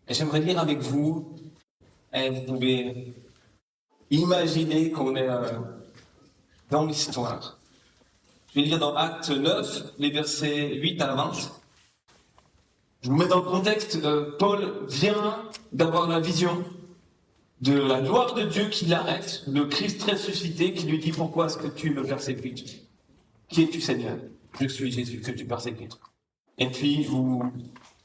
Et j'aimerais lire avec vous, et vous pouvez imaginer qu'on est dans l'histoire. Je vais lire dans Acte 9, les versets 8 à 20. Je vous mets dans le contexte, Paul vient d'avoir la vision de la gloire de Dieu qui l'arrête, le Christ ressuscité qui lui dit « Pourquoi est-ce que tu me persécutes ? Qui es-tu, Seigneur ? Je suis Jésus que tu persécutes. » Et puis,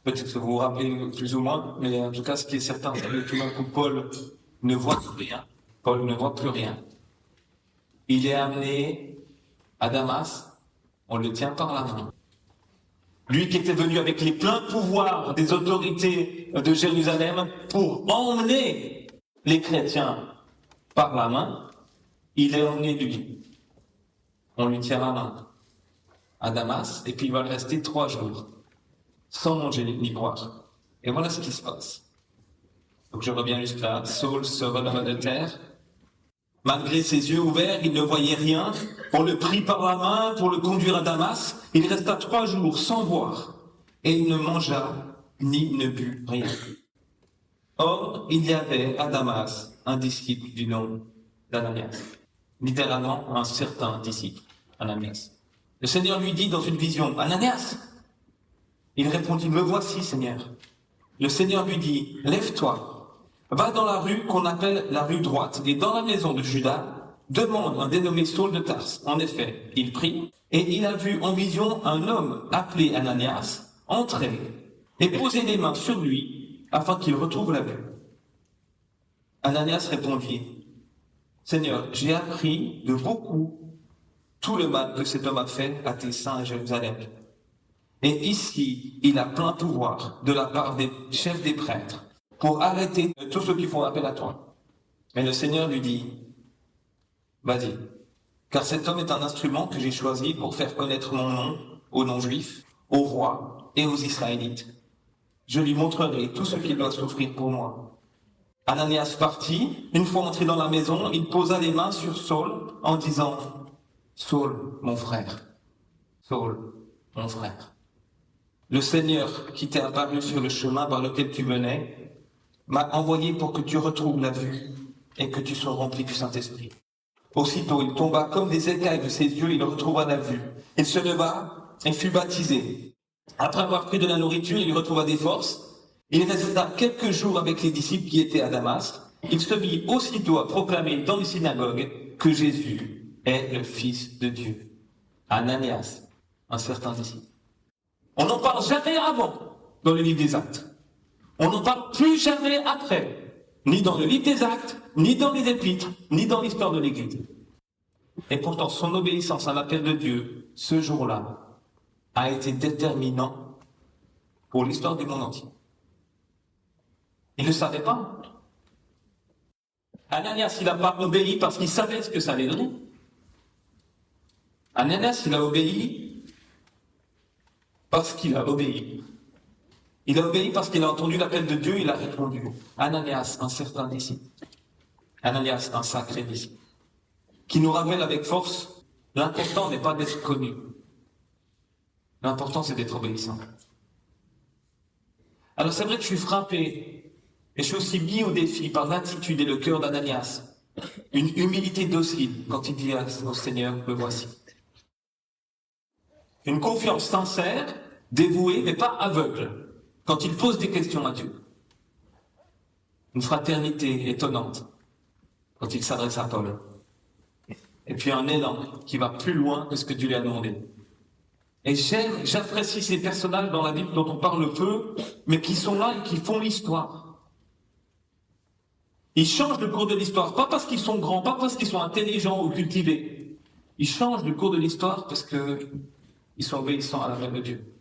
peut-être que vous vous rappelez plus ou moins, mais en tout cas, ce qui est certain, c'est que tout d'un coup, Paul ne voit plus rien. Paul ne voit plus rien. Il est amené à Damas, on le tient par la main. Lui qui était venu avec les pleins pouvoirs des autorités de Jérusalem pour emmener les chrétiens par la main, il est emmené lui. On lui tient la main à Damas, et puis il va rester 3 jours, sans manger ni boire. Et voilà ce qui se passe. Donc je reviens jusque-là. Saul se releva de terre. Malgré ses yeux ouverts, il ne voyait rien. On le prit par la main pour le conduire à Damas. Il resta 3 jours sans boire, et il ne mangea ni ne but rien. Or, il y avait à Damas un disciple du nom d'Ananias. Littéralement, un certain disciple, Ananias. Le Seigneur lui dit dans une vision, « Ananias !» Il répondit, « Me voici, Seigneur. » Le Seigneur lui dit, « Lève-toi, va dans la rue qu'on appelle la rue droite, et dans la maison de Judas, demande un dénommé Saul de Tarse. » En effet, il prit, et il a vu en vision un homme appelé Ananias entrer et poser les mains sur lui afin qu'il retrouve la vue. Ananias répondit, « Seigneur, j'ai appris de beaucoup tout le mal que cet homme a fait à tes saints à Jérusalem. Et ici, il a plein pouvoir de la part des chefs des prêtres pour arrêter tous ceux qui font appel à toi. » Mais le Seigneur lui dit, « Vas-y, car cet homme est un instrument que j'ai choisi pour faire connaître mon nom aux non-juifs, aux rois et aux Israélites. Je lui montrerai tout ce qu'il doit souffrir pour moi. » Ananias partit. Une fois entré dans la maison, il posa les mains sur Saul en disant, « Saul, mon frère, Saul, mon frère, le Seigneur qui t'est apparu sur le chemin par lequel tu venais m'a envoyé pour que tu retrouves la vue et que tu sois rempli du Saint-Esprit. » Aussitôt, il tomba comme des écailles de ses yeux, il retrouva la vue. Il se leva et fut baptisé. Après avoir pris de la nourriture, il retrouva des forces. Il resta quelques jours avec les disciples qui étaient à Damas. Il se mit aussitôt à proclamer dans les synagogues que Jésus est le Fils de Dieu. Ananias, un certain disciple. On n'en parle jamais avant dans le livre des Actes. On n'en parle plus jamais après. Ni dans le livre des Actes, ni dans les Épîtres, ni dans l'histoire de l'Église. Et pourtant, son obéissance à l'appel de Dieu, ce jour-là, a été déterminant pour l'histoire du monde entier. Il ne savait pas. Ananias, il n'a pas obéi parce qu'il savait ce que ça allait donner. Ananias, il a obéi parce qu'il a obéi. Il a obéi parce qu'il a entendu l'appel de Dieu, il a répondu. Ananias, un certain disciple. Ananias, un sacré disciple. Qui nous rappelle avec force, l'important n'est pas d'être connu. L'important, c'est d'être obéissant. Alors c'est vrai que je suis frappé, et je suis aussi mis au défi par l'attitude et le cœur d'Ananias. Une humilité docile quand il dit au Seigneur, me voici. Une confiance sincère, dévouée, mais pas aveugle, quand il pose des questions à Dieu. Une fraternité étonnante, quand il s'adresse à Paul. Et puis un élan qui va plus loin que ce que Dieu lui a demandé. Et j'apprécie ces personnages dans la Bible dont on parle peu, mais qui sont là et qui font l'histoire. Ils changent le cours de l'histoire, pas parce qu'ils sont grands, pas parce qu'ils sont intelligents ou cultivés. Ils changent le cours de l'histoire parce qu'ils sont obéissants à la main de Dieu.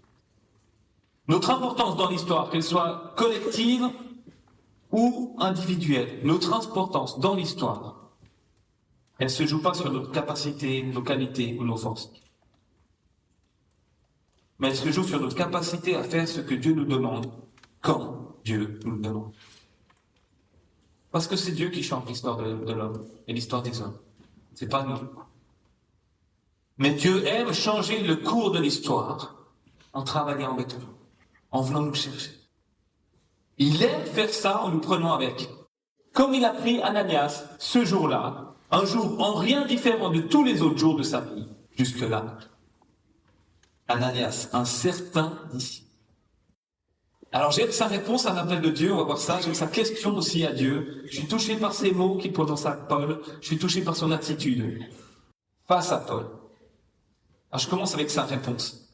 Notre importance dans l'histoire, qu'elle soit collective ou individuelle, notre importance dans l'histoire, elle ne se joue pas sur notre capacité, nos qualités ou nos forces. Mais elle se joue sur notre capacité à faire ce que Dieu nous demande, quand Dieu nous le demande. Parce que c'est Dieu qui change l'histoire de l'homme et l'histoire des hommes. C'est pas nous. Mais Dieu aime changer le cours de l'histoire en travaillant avec nous, en venant nous chercher. Il aime faire ça en nous prenant avec. Comme il a pris Ananias ce jour-là, un jour en rien différent de tous les autres jours de sa vie, jusque-là. Ananias, un certain disciple. Alors j'aime sa réponse à l'appel de Dieu, on va voir ça, j'aime sa question aussi à Dieu. Je suis touché par ces mots qu'il prononce à Paul, je suis touché par son attitude face à Paul. Alors je commence avec sa réponse.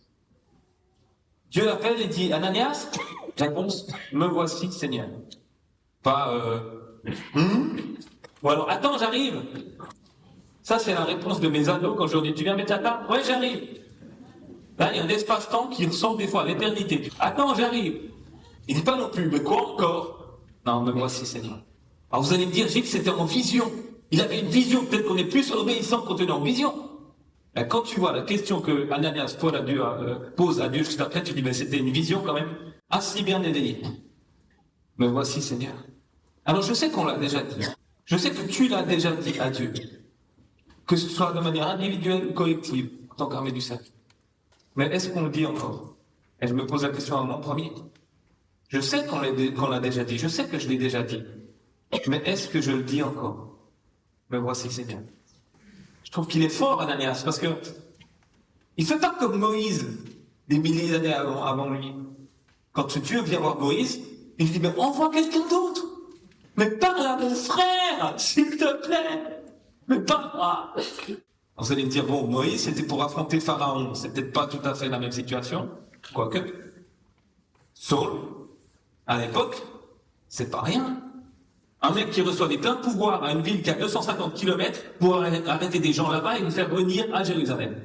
Dieu l'appelle et dit, Ananias, réponse, me voici Seigneur. Pas, ou alors, attends, j'arrive. Ça c'est la réponse de mes ados quand je leur dis, tu viens mettre la table? Ouais, j'arrive. Là, il y a un espace-temps qui ressemble des fois à l'éternité. Attends, j'arrive. Il dit pas non plus, mais quoi encore? Non, me voici Seigneur. Alors vous allez me dire, Gilles, c'était en vision. Il avait une vision, peut-être qu'on est plus obéissant quand on est en vision. Ben, quand tu vois la question que Ananias pose à Dieu juste après, tu dis, ben, c'était une vision quand même assez bien éveillée. Me voici Seigneur. Alors je sais qu'on l'a déjà dit. Je sais que tu l'as déjà dit à Dieu. Que ce soit de manière individuelle ou collective, en tant qu'armée du salut. Mais est-ce qu'on le dit encore? Et je me pose la question à moi premier. Je sais qu'on l'a déjà dit, je sais que je l'ai déjà dit. Mais est-ce que je le dis encore? Me voici Seigneur. Je trouve qu'il est fort, Ananias, parce que il fait pas comme Moïse, des milliers d'années avant lui. Quand Dieu vient voir Moïse, il dit, mais envoie quelqu'un d'autre. Mais parle à mon frère, s'il te plaît. Mais parle. Vous allez me dire, bon, Moïse, c'était pour affronter Pharaon. C'est peut-être pas tout à fait la même situation. Quoique. Saul, à l'époque, c'est pas rien. Un mec qui reçoit des pleins pouvoirs à une ville qui a 250 km pour arrêter des gens là-bas et nous faire venir à Jérusalem.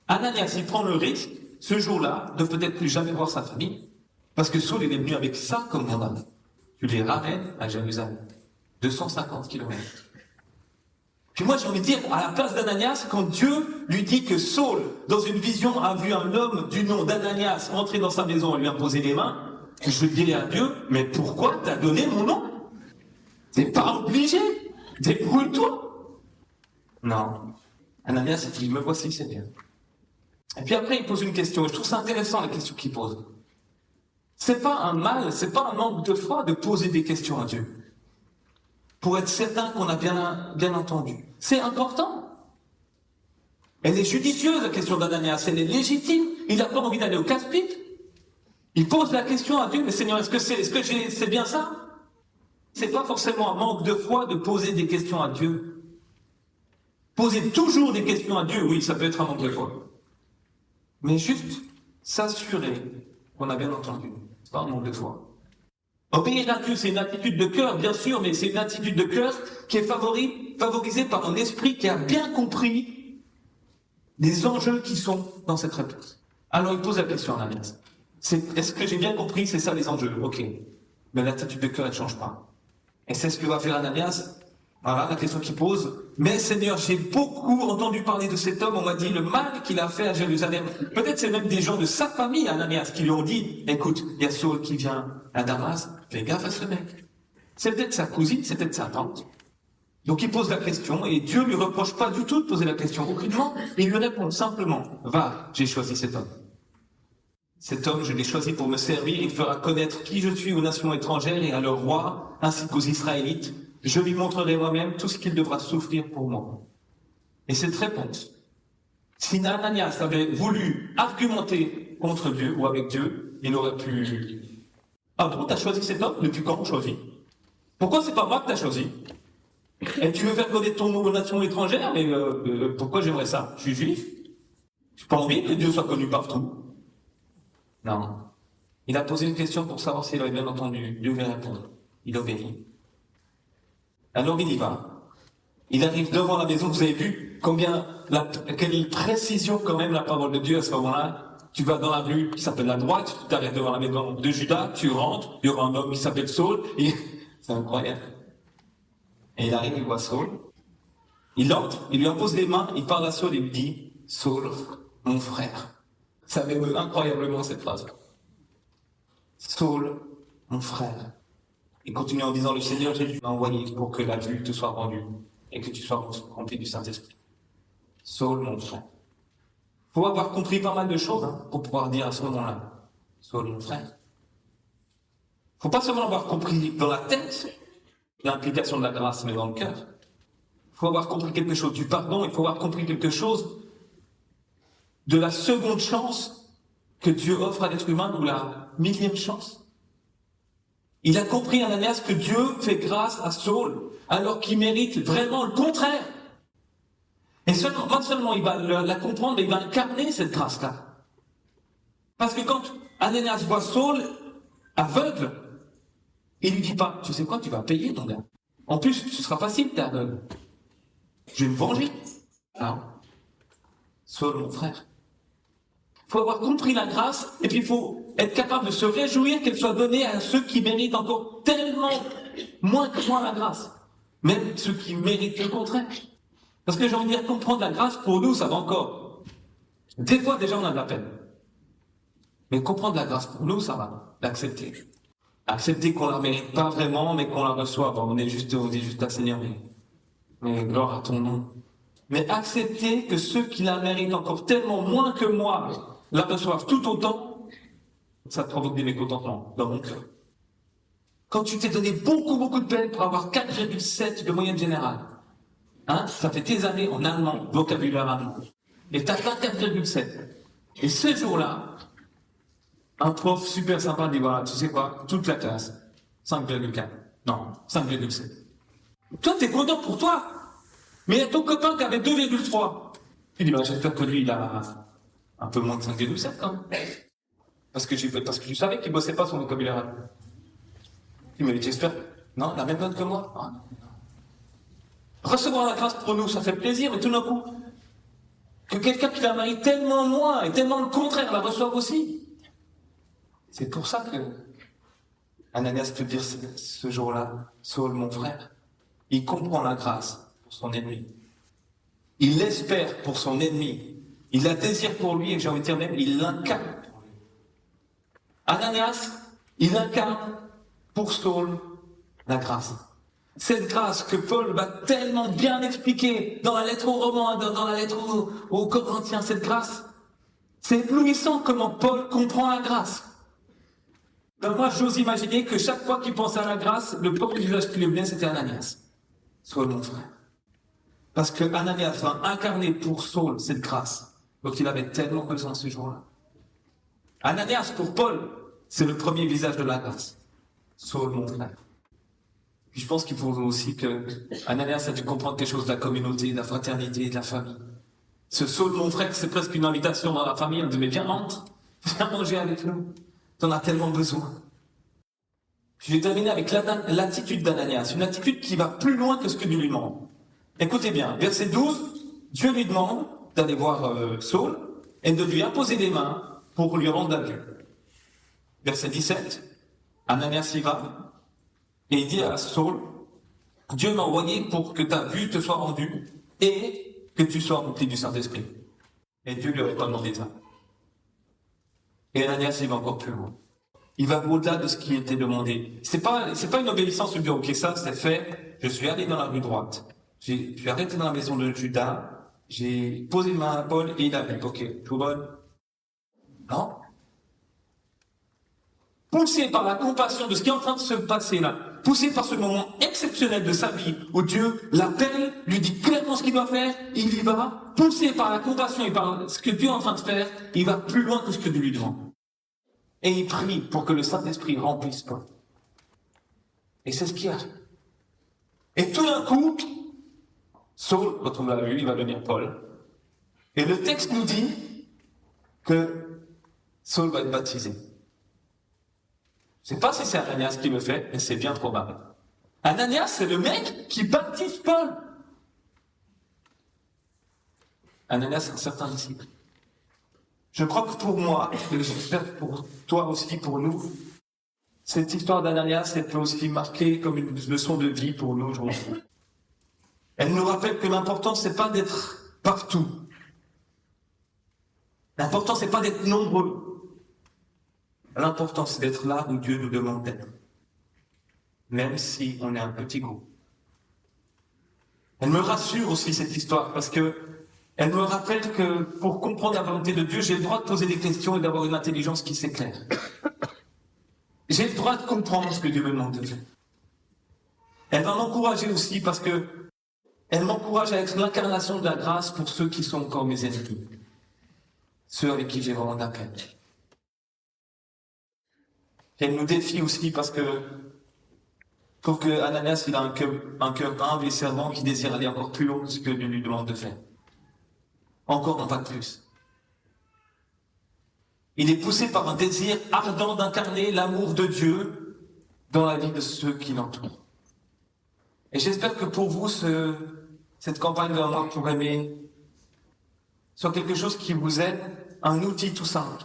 Ananias, il prend le risque, ce jour-là, de peut-être plus jamais voir sa famille, parce que Saul, il est venu avec ça comme mandat. Tu les ramènes à Jérusalem. 250 km. Puis moi, j'ai envie de dire, à la place d'Ananias, quand Dieu lui dit que Saul, dans une vision, a vu un homme du nom d'Ananias entrer dans sa maison et lui imposer les mains, je dirais à Dieu, mais pourquoi t'as donné mon nom? T'es pas obligé. Débrouille-toi. Non. Ananias dit, me voici Seigneur. Et puis après, il pose une question. Et je trouve ça intéressant, la question qu'il pose. C'est pas un mal, c'est pas un manque de foi de poser des questions à Dieu. Pour être certain qu'on a bien entendu. C'est important. Elle est judicieuse, la question d'Ananias. Elle est légitime. Il n'a pas envie d'aller au casse-pipe. Il pose la question à Dieu, mais Seigneur, est-ce que c'est bien ça? C'est pas forcément un manque de foi de poser des questions à Dieu. Poser toujours des questions à Dieu, oui, ça peut être un manque de foi. Mais juste s'assurer qu'on a bien entendu. C'est pas un manque de foi. Obéir à Dieu, c'est une attitude de cœur, bien sûr, mais c'est une attitude de cœur qui est favorisée par un esprit qui a bien compris les enjeux qui sont dans cette réponse. Alors il pose la question à Ananias. Est-ce que j'ai bien compris, c'est ça les enjeux? Ok. Mais l'attitude de cœur, elle ne change pas. Et c'est ce que va faire Ananias. Voilà la question qu'il pose. Mais Seigneur, j'ai beaucoup entendu parler de cet homme. On m'a dit le mal qu'il a fait à Jérusalem. Peut-être c'est même des gens de sa famille, Ananias, qui lui ont dit, écoute, il y a Saul qui vient à Damas. Fais gaffe à ce mec. C'est peut-être sa cousine, c'est peut-être sa tante. Donc il pose la question et Dieu lui reproche pas du tout de poser la question. Aucunement, il lui répond simplement, va, j'ai choisi cet homme. Cet homme, je l'ai choisi pour me servir, il fera connaître qui je suis aux nations étrangères et à leur roi, ainsi qu'aux Israélites. Je lui montrerai moi-même tout ce qu'il devra souffrir pour moi. Et cette réponse, si Ananias avait voulu argumenter contre Dieu ou avec Dieu, il aurait pu... Ah bon, t'as choisi cet homme? Depuis quand on choisit? Pourquoi c'est pas moi que t'as choisi? Et tu veux faire connaître ton nom aux nations étrangères? Mais pourquoi j'aimerais ça? Je suis juif. J'ai pas envie que Dieu soit connu partout. Non. Il a posé une question pour savoir s'il avait bien entendu. Dieu lui répondre. Il obéit. Alors il y va. Il arrive devant la maison. Vous avez vu quelle précision quand même la parole de Dieu à ce moment-là. Tu vas dans la rue qui s'appelle la droite, tu t'arrêtes devant la maison de Judas, tu rentres, il y aura un homme qui s'appelle Saul, et c'est incroyable. Et il arrive, il voit Saul. Il entre, il lui impose les mains, il parle à Saul et lui dit, Saul, mon frère. Ça m'émeut incroyablement cette phrase. Saul, mon frère. Il continue en disant, le Seigneur Jésus m'a envoyé pour que la vue te soit rendue et que tu sois rempli du Saint-Esprit. Saul, mon frère. Il faut avoir compris pas mal de choses pour pouvoir dire à ce moment-là, Saul, mon frère. Il faut pas seulement avoir compris dans la tête l'implication de la grâce, mais dans le cœur. Il faut avoir compris quelque chose du pardon, il faut avoir compris quelque chose de la seconde chance que Dieu offre à l'être humain, ou la millième chance. Il a compris, Ananias, que Dieu fait grâce à Saul, alors qu'il mérite vraiment le contraire. Et non seulement il va la comprendre, mais il va incarner cette grâce-là. Parce que quand Ananias voit Saul aveugle, il lui dit pas, tu sais quoi, tu vas payer ton gars. En plus, ce sera facile, t'es aveugle. Je vais me venger. Non. Saul, mon frère. Il faut avoir compris la grâce, et puis il faut être capable de se réjouir qu'elle soit donnée à ceux qui méritent encore tellement moins que moi la grâce. Même ceux qui méritent le contraire. Parce que j'ai envie de dire, comprendre la grâce, pour nous, ça va encore. Des fois, déjà, on a de la peine. Mais comprendre la grâce, pour nous, ça va. L'accepter. Accepter qu'on la mérite pas vraiment, mais qu'on la reçoit. Bon, on est juste à Seigneur, mais gloire à ton nom. Mais accepter que ceux qui la méritent encore tellement moins que moi la reçoivent tout autant, ça provoque des mécontentements dans mon cœur. Quand tu t'es donné beaucoup de peine pour avoir 4,7 de moyenne générale, hein, ça fait des années en allemand, vocabulaire allemand, et t'as pas 4,7. Et ce jour-là, un prof super sympa dit, voilà, tu sais quoi, toute la classe, 5,4. Non, 5,7. Toi, t'es content pour toi. Mais il y a ton copain qui avait 2,3. Il dit, bah, j'espère que lui, il a un peu moins de 5,7 quand même. Parce que je savais qu'il bossait pas son vocabulaire. Il m'a dit, j'espère. Non, la même note que moi. Ah, non. Recevoir la grâce pour nous, ça fait plaisir, mais tout d'un coup, que quelqu'un qui la mérite tellement moins et tellement le contraire la reçoive aussi. C'est pour ça que Ananias peut dire ce jour-là, Saul, mon frère, il comprend la grâce pour son ennemi. Il l'espère pour son ennemi. Il la désire pour lui, et j'ai envie de dire même, il l'incarne pour lui. Ananias, il incarne pour Saul la grâce. Cette grâce que Paul va tellement bien expliquer dans la lettre aux Romains, dans la lettre aux Corinthiens, cette grâce, c'est éblouissant comment Paul comprend la grâce. Ben moi, j'ose imaginer que chaque fois qu'il pense à la grâce, le premier visage qui lui venait, c'était Ananias. Saul, mon frère. Parce que Ananias va incarner pour Saul cette grâce dont il avait tellement besoin ce jour-là. Ananias, pour Paul, c'est le premier visage de la grâce. Saul, mon frère. Puis je pense qu'il faut aussi que Ananias a dû comprendre quelque chose de la communauté, de la fraternité, de la famille. Ce Saul, mon frère, c'est presque une invitation dans la famille. On dit, mais viens, entre, viens manger avec nous. T'en as tellement besoin. Je vais terminer avec l'attitude d'Ananias, une attitude qui va plus loin que ce que Dieu lui demande. Écoutez bien, verset 12, Dieu lui demande d'aller voir Saul et de lui imposer les mains pour lui rendre la vue. Verset 17, Ananias y va et il dit à Saul, Dieu m'a envoyé pour que ta vue te soit rendue et que tu sois rempli du Saint-Esprit. Et Dieu lui aurait pas demandé ça. Et Ananias, il va encore plus loin. Il va au-delà de ce qui était demandé. C'est pas une obéissance du ok, ça, c'est fait. Je suis allé dans la rue droite. Je suis arrêté dans la maison de Judas. J'ai posé ma main à Paul et il a vu. Ok, tout bon. Non. Poussé par la compassion de ce qui est en train de se passer là, poussé par ce moment exceptionnel de sa vie où Dieu l'appelle, lui dit clairement ce qu'il doit faire, il y va, poussé par la compassion et par ce que Dieu est en train de faire, il va plus loin que ce que Dieu lui demande. Et il prie pour que le Saint-Esprit remplisse Paul. Et c'est ce qu'il y a. Et tout d'un coup, Saul, quand on l'a vu, il va devenir Paul. Et le texte nous dit que Saul va être baptisé. Je ne sais pas si c'est Ananias qui le fait, mais c'est bien probable. Ananias, c'est le mec qui baptise Paul. Ananias, c'est un certain disciple. Je crois que pour moi, et j'espère pour toi aussi, pour nous, cette histoire d'Ananias, elle peut aussi marquer comme une leçon de vie pour nous aujourd'hui. Elle nous rappelle que l'important, c'est pas d'être partout. L'important, c'est pas d'être nombreux. L'important, c'est d'être là où Dieu nous demande d'être. Même si on est un petit groupe. Elle me rassure aussi, cette histoire, parce que elle me rappelle que pour comprendre la volonté de Dieu, j'ai le droit de poser des questions et d'avoir une intelligence qui s'éclaire. j'ai le droit de comprendre ce que Dieu me demande de faire. Elle va m'encourager aussi parce que elle m'encourage avec l'incarnation de la grâce pour ceux qui sont encore mes ennemis, ceux avec qui j'ai vraiment de la peine. Elle nous défie aussi parce que je trouve que Ananias il a un cœur humble et servant qui désire aller encore plus haut que ce que Dieu lui demande de faire. Encore non pas plus. Il est poussé par un désir ardent d'incarner l'amour de Dieu dans la vie de ceux qui l'entourent. Et j'espère que pour vous, cette campagne d'un mois pour aimer soit quelque chose qui vous aide, un outil tout simple,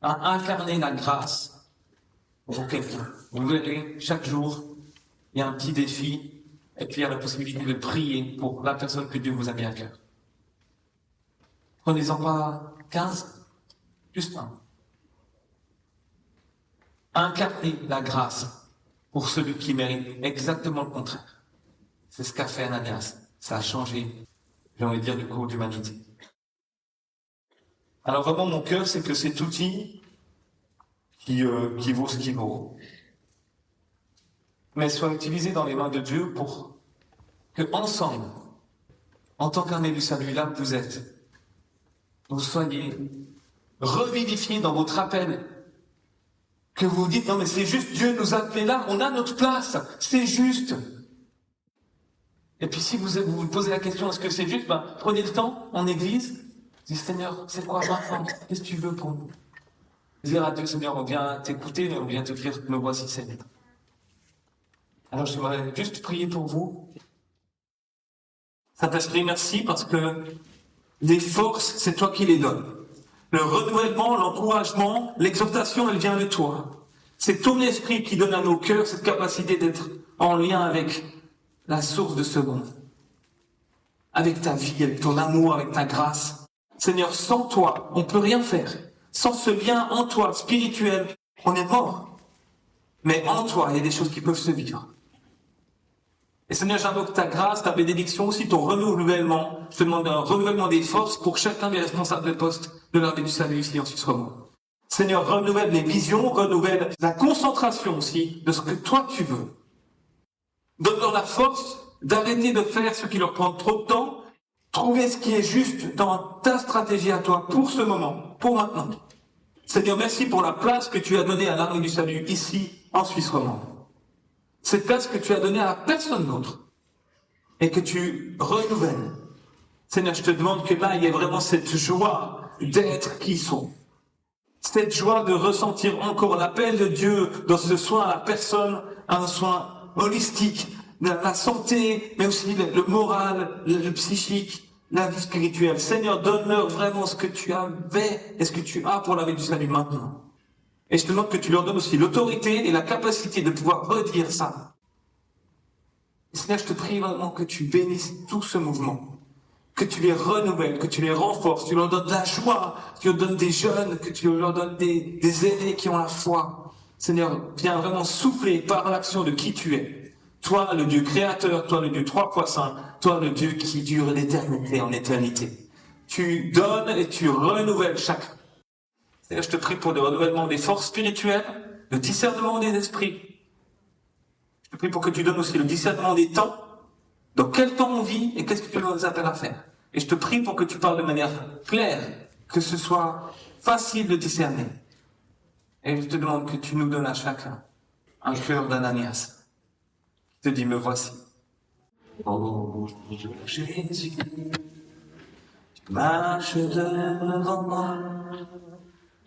à incarner la grâce pour quelqu'un. Vous verrez, chaque jour, il y a un petit défi, et puis il y a la possibilité de prier pour la personne que Dieu vous a mis à cœur. Prenez-en pas 15, juste un. Incarner la grâce pour celui qui mérite exactement le contraire. C'est ce qu'a fait Ananias. Ça a changé, j'ai envie de dire, du cours d'humanité. Alors vraiment, mon cœur, c'est que cet outil qui vaut ce qu'il vaut, mais soit utilisé dans les mains de Dieu pour que ensemble, en tant qu'armée du salut, là où vous êtes, vous soyez revivifiés dans votre appel, que vous vous dites, non mais c'est juste, Dieu nous a appelés là, on a notre place, c'est juste. Et puis si vous posez la question, est-ce que c'est juste, prenez le temps en église, dites Seigneur, c'est quoi maintenant? Qu'est-ce que tu veux pour nous? Dire à Dieu, Seigneur, on vient t'écouter, on vient te dire, me voici Seigneur. Alors j'aimerais juste prier pour vous. Saint-Esprit, merci parce que les forces, c'est toi qui les donnes. Le renouvellement, l'encouragement, l'exhortation, elle vient de toi. C'est ton esprit qui donne à nos cœurs cette capacité d'être en lien avec la source de ce monde. Avec ta vie, avec ton amour, avec ta grâce. Seigneur, sans toi, on ne peut rien faire. Sans ce lien en toi, spirituel, on est mort. Mais en toi, il y a des choses qui peuvent se vivre. Et Seigneur, j'invoque ta grâce, ta bénédiction, aussi ton renouvellement. Je te demande un renouvellement des forces pour chacun des responsables de poste de l'armée du salut ici en Suisse romande. Seigneur, renouvelle les visions, renouvelle la concentration aussi de ce que toi tu veux. Donne-leur la force d'arrêter de faire ce qui leur prend trop de temps, trouver ce qui est juste dans ta stratégie à toi pour ce moment, pour maintenant. Seigneur, merci pour la place que tu as donnée à l'armée du salut ici en Suisse romande. Cette place que tu as donnée à personne d'autre et que tu renouvelles. Seigneur, je te demande que là, il y ait vraiment cette joie d'être qui ils sont. Cette joie de ressentir encore l'appel de Dieu dans ce soin à la personne, un soin holistique, la santé, mais aussi le moral, le psychique, la vie spirituelle. Seigneur, donne-leur vraiment ce que tu avais et ce que tu as pour la vie du salut maintenant. Et je te demande que tu leur donnes aussi l'autorité et la capacité de pouvoir redire ça. Et Seigneur, je te prie vraiment que tu bénisses tout ce mouvement, que tu les renouvelles, que tu les renforces, tu leur donnes de la joie, tu leur donnes des jeunes, que tu leur donnes des aînés qui ont la foi. Seigneur, viens vraiment souffler par l'action de qui tu es. Toi, le Dieu créateur, toi, le Dieu trois fois saint, toi, le Dieu qui dure l'éternité en éternité. Tu donnes et tu renouvelles chacun. Seigneur, je te prie pour le renouvellement des forces spirituelles, le discernement des esprits. Je te prie pour que tu donnes aussi le discernement des temps. Dans quel temps on vit et qu'est-ce que tu nous appelles à faire. Et je te prie pour que tu parles de manière claire, que ce soit facile de discerner. Et je te demande que tu nous donnes à chacun un cœur d'Ananias. Je te dis, me voici. Oh Jésus, tu marches devant moi,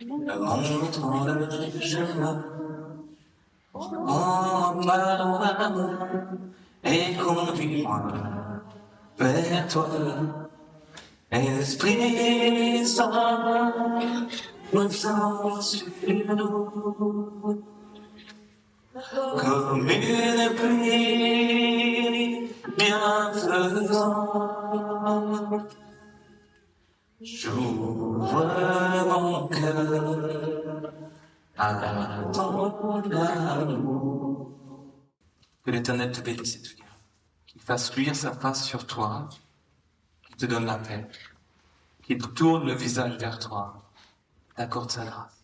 montrant le chemin. Emmène mon amour et conduis-moi vers toi. Esprit Saint, viens sur nous. Comme une pluie bienfaisante, j'ouvre mon cœur à ton amour. Que l'Éternel te bénisse et te garde, qu'il fasse luire sa face sur toi, qu'il te donne la paix, qu'il tourne le visage vers toi, t'accorde sa grâce.